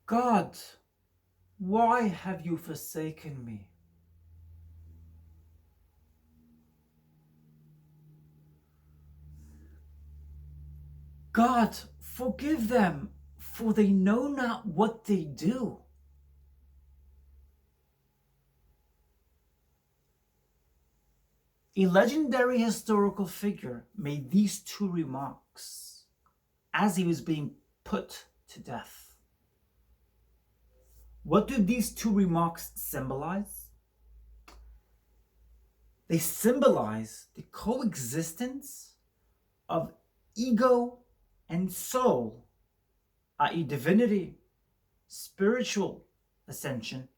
God, why have you forsaken me? God, forgive them, for they know not what they do. A legendary historical figure made these two remarks as he was being put to death. What do these two remarks symbolize? They symbolize the coexistence of ego and soul, i.e., divinity, spiritual ascension,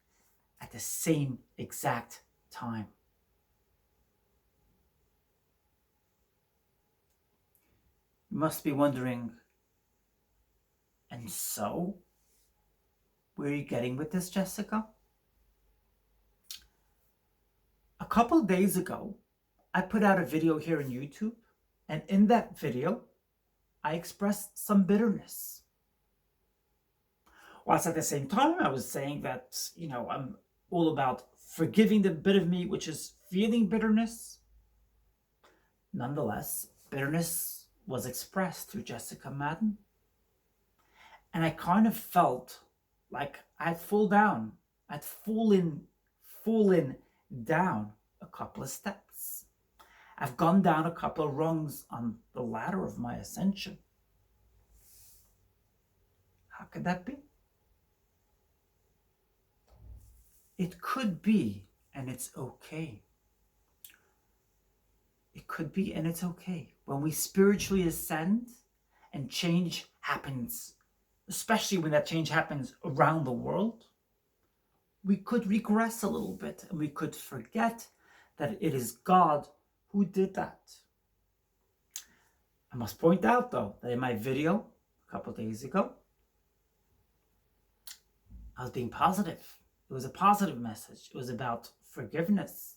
at the same exact time. You must be wondering, and so? Where are you getting with this, Jessica? A couple days ago, I put out a video here on YouTube, and in that video, I expressed some bitterness. Whilst at the same time, I was saying that, I'm all about forgiving the bit of me which is feeling bitterness. Nonetheless, bitterness was expressed through Jessica Madden. And I kind of felt like I'd fallen down a couple of steps. I've gone down a couple of rungs on the ladder of my ascension. How could that be? It could be, and it's okay. It could be, and it's okay. When we spiritually ascend and change happens, especially when that change happens around the world, we could regress a little bit and we could forget that it is God who did that. I must point out, though, that in my video a couple of days ago, I was being positive. It was a positive message. It was about forgiveness.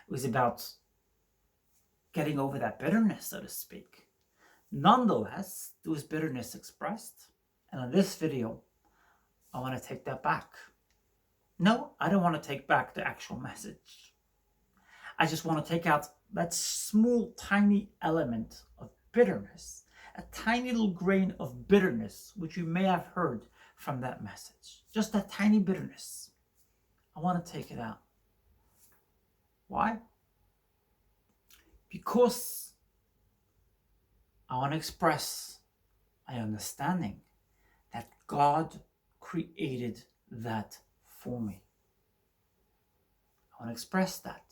It was about getting over that bitterness, so to speak. Nonetheless, there was bitterness expressed. And in this video, I want to take that back. No, I don't want to take back the actual message. I just want to take out that small, tiny element of bitterness, a tiny little grain of bitterness, which you may have heard from that message. Just that tiny bitterness. I want to take it out. Why? Because I want to express my understanding that God created that for me. I want to express that.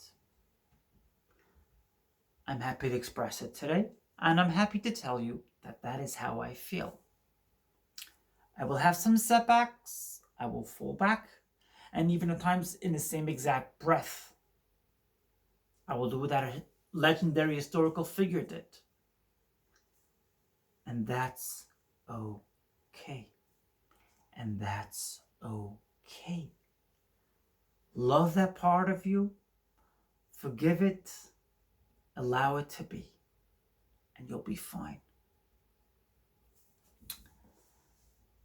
I'm happy to express it today, and I'm happy to tell you that that is how I feel. I will have some setbacks, I will fall back, and even at times in the same exact breath, I will do what that legendary historical figure did. And that's okay. And that's okay. Love that part of you, forgive it, allow it to be, and you'll be fine.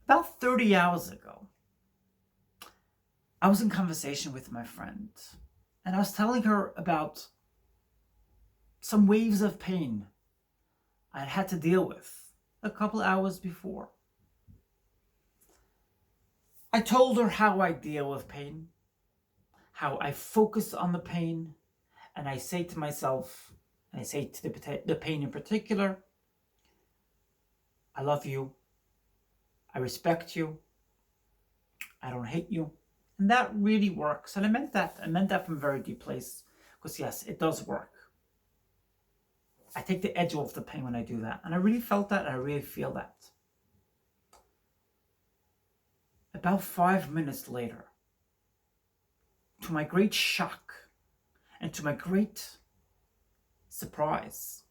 About 30 hours ago, I was in conversation with my friend, and I was telling her about some waves of pain I'd had to deal with a couple hours before. I told her how I deal with pain, how I focus on the pain, and I say to myself, and I say to the pain in particular, I love you, I respect you, I don't hate you. And that really works. And I meant that. I meant that from a very deep place. Because yes, it does work. I take the edge off the pain when I do that. And I really felt that, and I really feel that. About 5 minutes later, to my great shock and to my great surprise,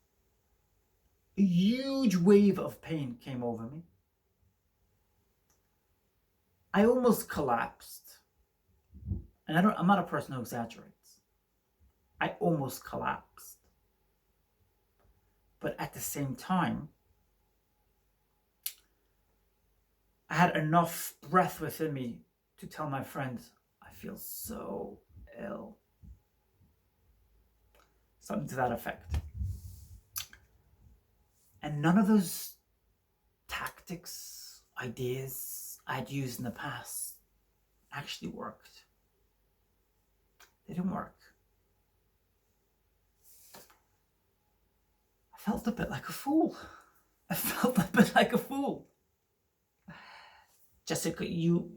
a huge wave of pain came over me. I almost collapsed. And I'm not a person who exaggerates. I almost collapsed. But at the same time, I had enough breath within me to tell my friend, I feel so ill. Something to that effect. And none of those tactics, ideas I'd used in the past actually worked. They didn't work. I felt a bit like a fool. Jessica, you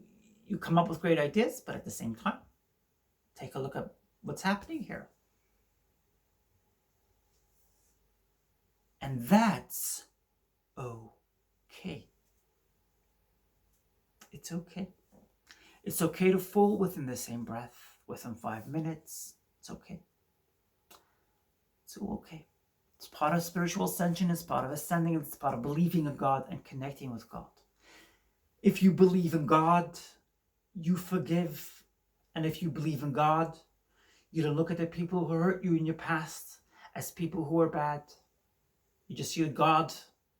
come up with great ideas, but at the same time, take a look at what's happening here. And that's okay. It's okay. It's okay to fall within the same breath within 5 minutes. It's okay. It's all okay. It's part of spiritual ascension. It's part of ascending. It's part of believing in God and connecting with God. If you believe in God, you forgive. And if you believe in God, you don't look at the people who hurt you in your past as people who are bad. You just see a God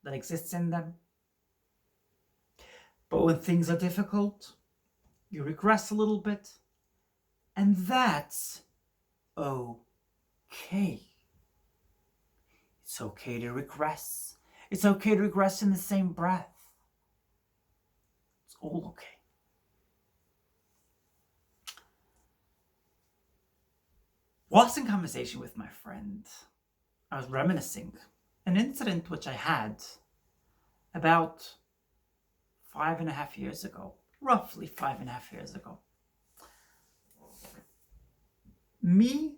that exists in them. But when things are difficult, you regress a little bit. And that's okay. It's okay to regress. It's okay to regress in the same breath. It's all okay. Whilst in conversation with my friend, I was reminiscing an incident which I had about 5.5 years ago, roughly 5.5 years ago. Me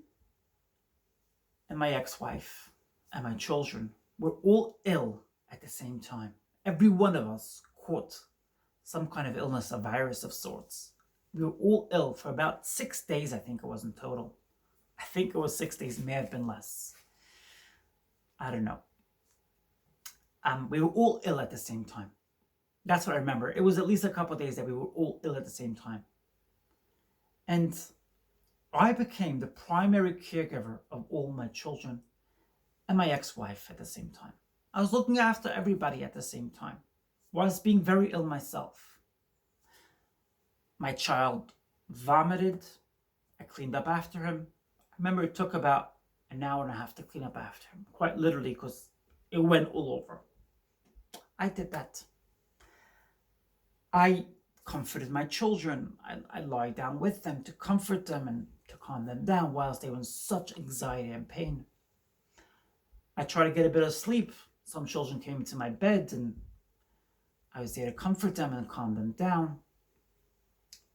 and my ex-wife and my children were all ill at the same time. Every one of us caught some kind of illness, a virus of sorts. We were all ill for about 6 days, I think it was in total. I think it was 6 days, may have been less. I don't know. We were all ill at the same time. That's what I remember. It was at least a couple of days that we were all ill at the same time. And I became the primary caregiver of all my children and my ex-wife at the same time. I was looking after everybody at the same time, whilst being very ill myself. My child vomited. I cleaned up after him. I remember it took about an hour and a half to clean up after him, quite literally, because it went all over. I did that. I comforted my children. I lied down with them to comfort them and to calm them down whilst they were in such anxiety and pain. I tried to get a bit of sleep. Some children came to my bed and I was there to comfort them and calm them down.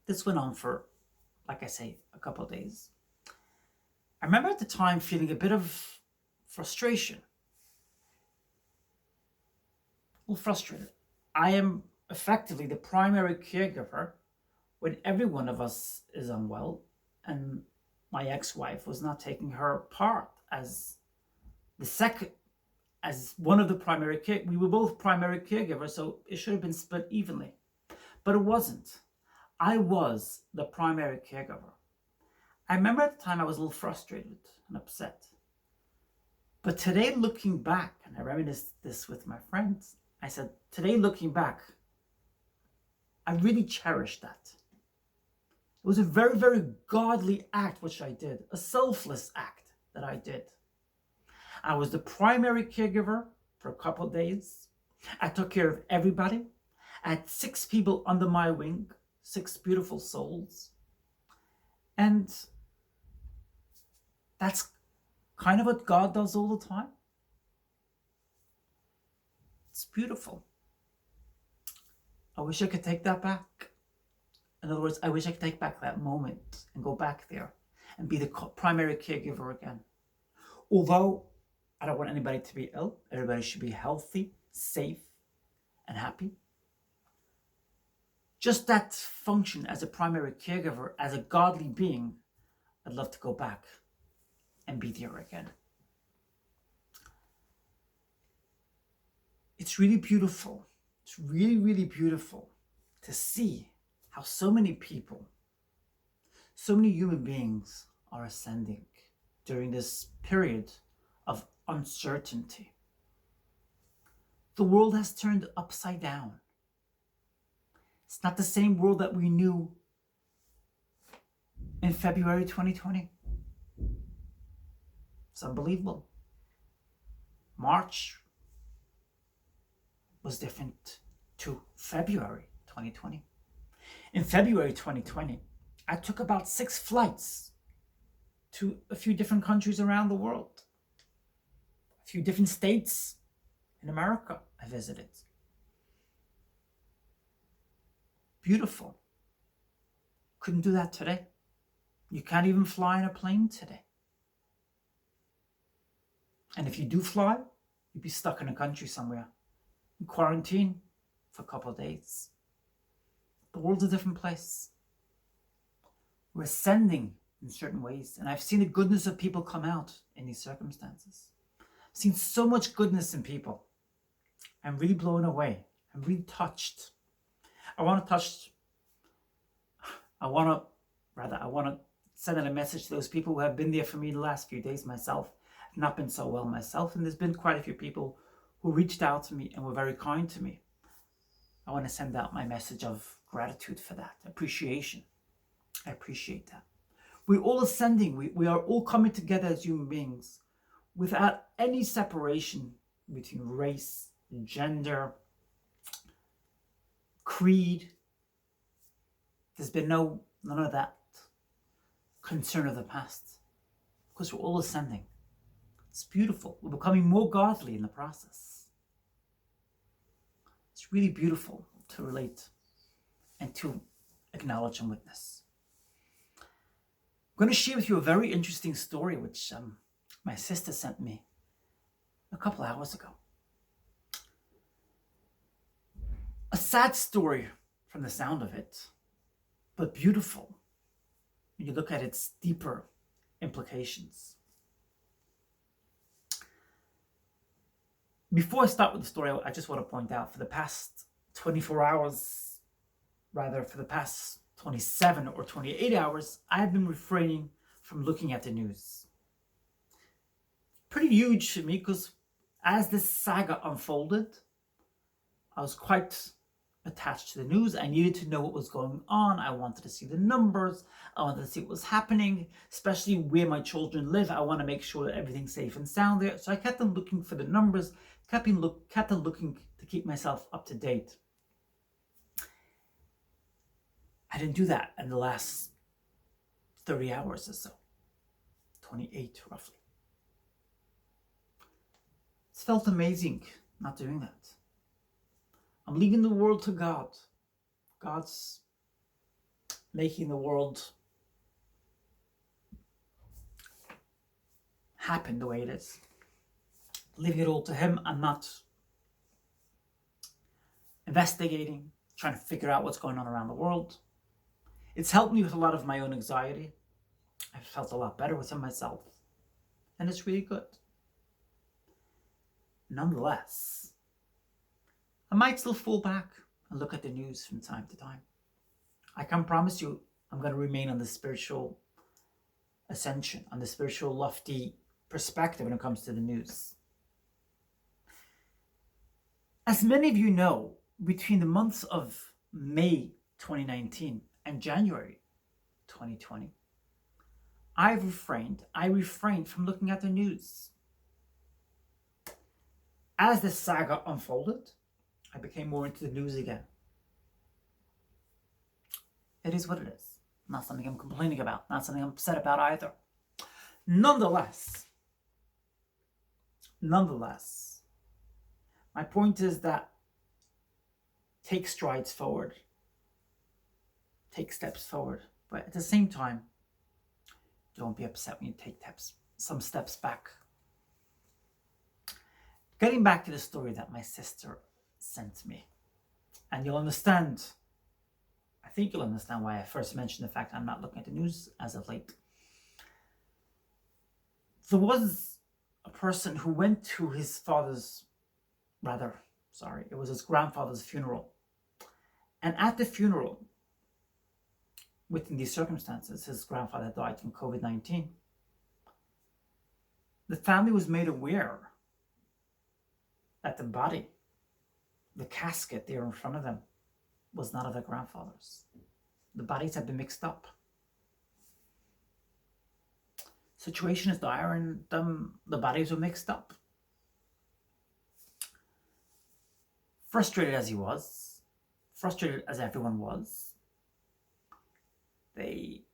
This went on for, like I say, a couple of days. I remember at the time feeling a bit of frustration. A little frustrated. I am effectively the primary caregiver when every one of us is unwell, and my ex-wife was not taking her part as one of the primary we were both primary caregivers, so it should have been split evenly. But it wasn't. I was the primary caregiver. I remember at the time I was a little frustrated and upset. But today, looking back, and I reminisced this with my friends, I said, today looking back, I really cherished that. It was a very, very godly act which I did, a selfless act that I did. I was the primary caregiver for a couple of days. I took care of everybody. I had 6 people under my wing, 6 beautiful souls. And that's kind of what God does all the time. It's beautiful. I wish I could take that back. In other words, I wish I could take back that moment and go back there and be the primary caregiver again. Although I don't want anybody to be ill, everybody should be healthy, safe, and happy. Just that function as a primary caregiver, as a godly being, I'd love to go back and be there again. It's really beautiful. It's really, really beautiful to see how so many people, so many human beings are ascending during this period of uncertainty. The world has turned upside down. It's not the same world that we knew in February 2020. It's unbelievable. March was different to February 2020. In February 2020, I took about 6 flights to a few different countries around the world, a few different states in America I visited. Beautiful. Couldn't do that today. You can't even fly in a plane today. And if you do fly, you'd be stuck in a country somewhere, in quarantine for a couple of days. The world's a different place. We're ascending in certain ways, and I've seen the goodness of people come out in these circumstances. I've seen so much goodness in people. I'm really blown away. I'm really touched. I want to send out a message to those people who have been there for me the last few days myself. I've not been so well myself, and there's been quite a few people who reached out to me and were very kind to me. I want to send out my message of gratitude for that, appreciation. I appreciate that. We're all ascending. We are all coming together as human beings without any separation between race, gender, creed. There's been none of that concern of the past, because we're all ascending. It's beautiful. We're becoming more godly in the process. It's really beautiful to relate and to acknowledge and witness. I'm going to share with you a very interesting story which my sister sent me a couple hours ago. A sad story from the sound of it, but beautiful when you look at its deeper implications. Before I start with the story, I just want to point out for the past 24 hours, rather for the past 27 or 28 hours, I've been refraining from looking at the news. Pretty huge for me because as this saga unfolded, I was quite attached to the news. I needed to know what was going on. I wanted to see the numbers. I wanted to see what was happening, especially where my children live. I want to make sure that everything's safe and sound there. So I kept on looking for the numbers, kept on looking to keep myself up to date. I didn't do that in the last 30 hours or so, 28 roughly. It's felt amazing not doing that. I'm leaving the world to God. God's making the world happen the way it is. Leaving it all to Him. I'm not investigating, trying to figure out what's going on around the world. It's helped me with a lot of my own anxiety. I've felt a lot better within myself. And it's really good. Nonetheless, I might still fall back and look at the news from time to time. I can promise you I'm going to remain on the spiritual ascension, on the spiritual lofty perspective when it comes to the news. As many of you know, between the months of May 2019 and January 2020, I refrained from looking at the news. As the saga unfolded, I became more into the news again. It is what it is. Not something I'm complaining about, not something I'm upset about either. Nonetheless, my point is that take strides forward, take steps forward, but at the same time, don't be upset when you take some steps back. Getting back to the story that my sister sent me, and you'll understand, I think you'll understand why I first mentioned the fact I'm not looking at the news as of late. There was a person who went to his his grandfather's funeral. And at the funeral, within these circumstances, his grandfather died from COVID-19. The family was made aware that the body, the casket there in front of them, was not of their grandfathers. The bodies had been mixed up. Situation is dire, and the bodies were mixed up. Frustrated as he was, frustrated as everyone was, they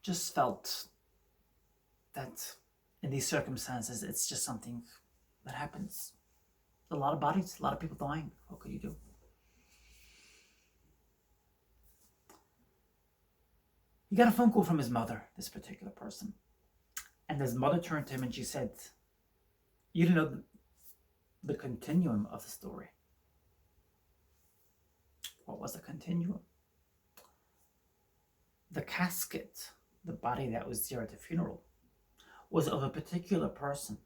just felt that in these circumstances, it's just something that happens. A lot of bodies, a lot of people dying. What could you do? He got a phone call from his mother, this particular person. And his mother turned to him and she said, you don't know the continuum of the story. What was the continuum? The casket, the body that was there at the funeral, was of a particular person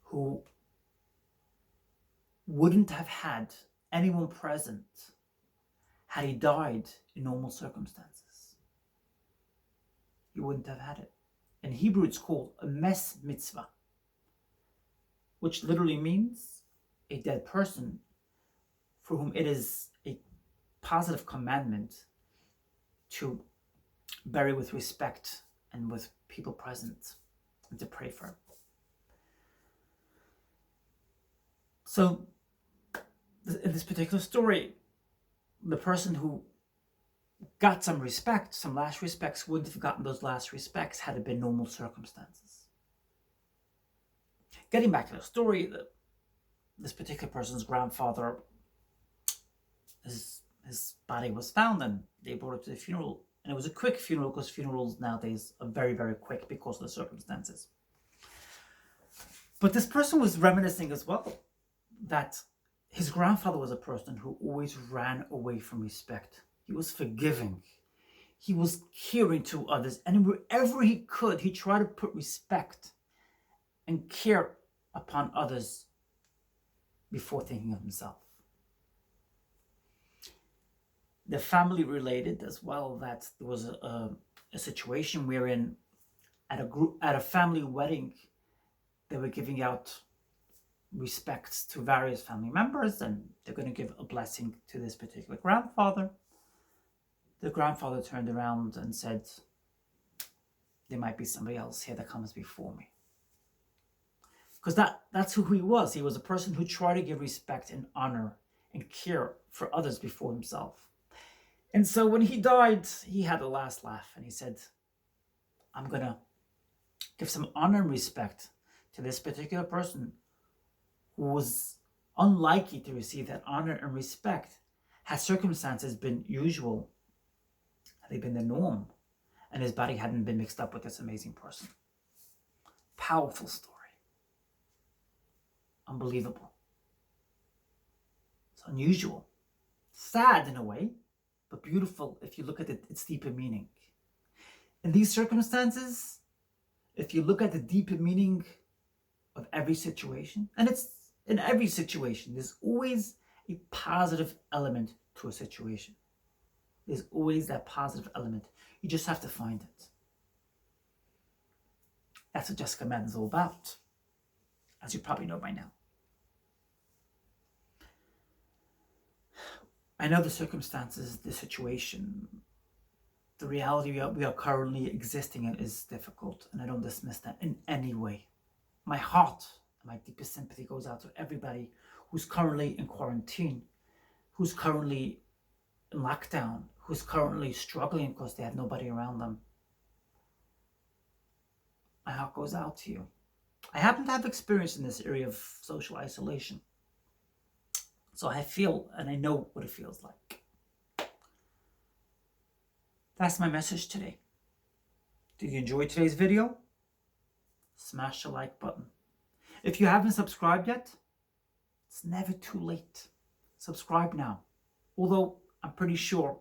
who wouldn't have had anyone present had he died in normal circumstances. He wouldn't have had it. In Hebrew, it's called a mes mitzvah, which literally means a dead person for whom it is a positive commandment to bury with respect and with people present and to pray for him. So, in this particular story, the person who got some respect, some last respects, wouldn't have gotten those last respects had it been normal circumstances. Getting back to the story, this particular person's grandfather, his body was found and they brought it to the funeral. And it was a quick funeral because funerals nowadays are very, very quick because of the circumstances. But this person was reminiscing as well that his grandfather was a person who always ran away from respect. He was forgiving. He was caring to others. And wherever he could, he tried to put respect and care upon others before thinking of himself. The family related as well that there was a situation wherein at a family wedding, they were giving out respects to various family members, and they're going to give a blessing to this particular grandfather. The grandfather turned around and said, there might be somebody else here that comes before me. Because that's who he was. He was a person who tried to give respect and honor and care for others before himself. And so when he died, he had a last laugh and he said, I'm going to give some honor and respect to this particular person who was unlikely to receive that honor and respect had circumstances been usual, had they been the norm, and his body hadn't been mixed up with this amazing person. Powerful story. Unbelievable. It's unusual. Sad in a way, but beautiful if you look at its deeper meaning. In these circumstances, if you look at the deeper meaning of every situation, and it's in every situation, there's always a positive element to a situation. There's always that positive element. You just have to find it. That's what Jessica Madden is all about, as you probably know by now. I know the circumstances, the situation, the reality we are currently existing in is difficult, and I don't dismiss that in any way. My heart and my deepest sympathy goes out to everybody who's currently in quarantine, who's currently in lockdown, who's currently struggling because they have nobody around them. My heart goes out to you. I happen to have experience in this area of social isolation. So I feel and I know what it feels like. That's my message today. Did you enjoy today's video? Smash the like button. If you haven't subscribed yet, it's never too late. Subscribe now. Although I'm pretty sure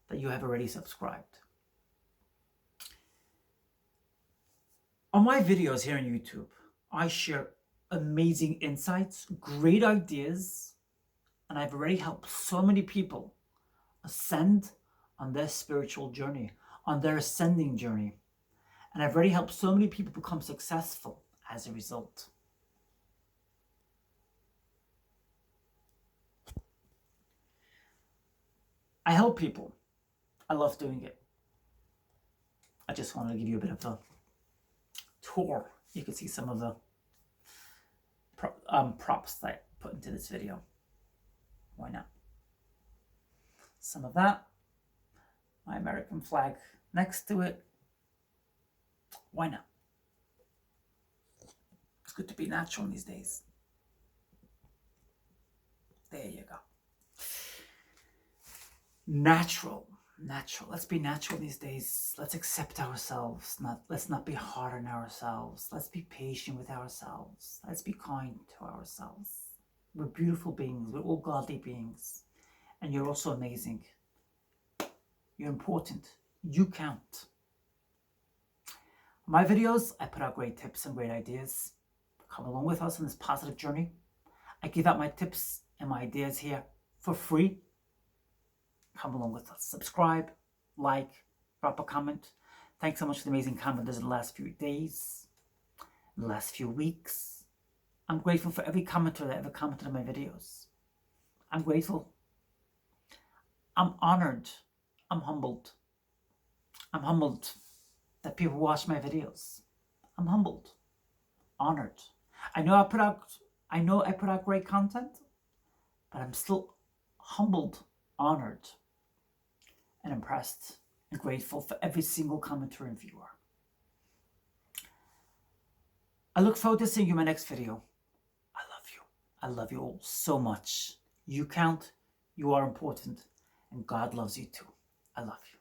that you have already subscribed. On my videos here on YouTube, I share amazing insights, great ideas, and I've already helped so many people ascend on their spiritual journey, on their ascending journey. And I've already helped so many people become successful as a result. I help people. I love doing it. I just wanted to give you a bit of a tour. You can see some of the props that I put into this video. Why not? Some of that. My American flag next to it. Why not? It's good to be natural these days. There you go. Natural. Let's be natural these days. Let's accept ourselves. Let's not be hard on ourselves. Let's be patient with ourselves. Let's be kind to ourselves. We're beautiful beings. We're all godly beings. And you're also amazing. You're important. You count. My videos, I put out great tips and great ideas. Come along with us on this positive journey. I give out my tips and my ideas here for free. Come along with us. Subscribe, like, drop a comment. Thanks so much for the amazing commenters in the last few days, in the last few weeks. I'm grateful for every commenter that ever commented on my videos. I'm grateful. I'm honored. I'm humbled. I'm humbled that people watch my videos. I'm humbled. Honored. I know I put out great content, but I'm still humbled, honored, and impressed and grateful for every single commenter and viewer. I look forward to seeing you in my next video. I love you. I love you all so much. You count, you are important, and God loves you too. I love you.